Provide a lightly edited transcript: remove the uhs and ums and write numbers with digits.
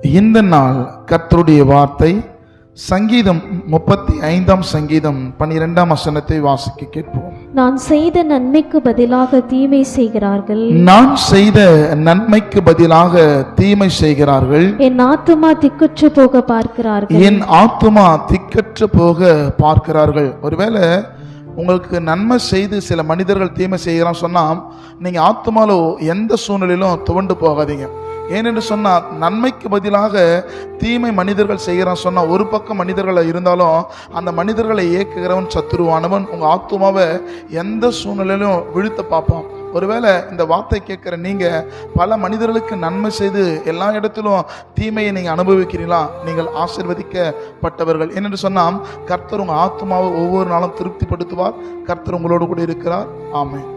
இந்த நாள் கர்த்தருடைய வார்த்தை சங்கீதம் 35 சங்கீதம் 12 வசனத்தை வாசிக்க கேட்போம். நான் செய்த நன்மைக்கு பதிலாக தீமை செய்கிறார்கள். நான் செய்த நன்மைக்கு பதிலாக தீமை செய்கிறார்கள். என் ஆத்துமா திக்கற்று போக பார்க்கிறார்கள். என் ஆத்துமா திக்கற்று போக பார்க்கிறார்கள். ஒருவேளை உங்களுக்கு நன்மை செய்து சில மனிதர்கள் தீமை செய்கிறான்னு சொன்னா நீங்க ஆத்துமாலோ எந்த சூழ்நிலையிலும் துவண்டு போகாதீங்க. ஏனென்று சொன்னால் நன்மைக்கு பதிலாக தீமை மனிதர்கள் செய்கிறான் சொன்னா ஒரு பக்கம் மனிதர்கள் இருந்தாலும் அந்த மனிதர்களை இயக்குகிறவன் சத்துருவானவன் உங்க ஆத்துமாவை எந்த சூழ்நிலையிலும் விழுத்த பார்ப்பான். ஒருவேளை இந்த வார்த்தை கேட்கிற நீங்க பல மனிதர்களுக்கு நன்மை செய்து எல்லா இடத்திலும் தீமையை நீங்க அனுபவிக்கிறீங்களா? நீங்கள் ஆசீர்வதிக்கப்பட்டவர்கள். என்னென்று சொன்னால் கர்த்தர் உங்க ஆத்துமாவை ஒவ்வொரு நாளும் திருப்திப்படுத்துவார். கர்த்தர் உங்களோடு கூட இருக்கிறார். ஆமென்.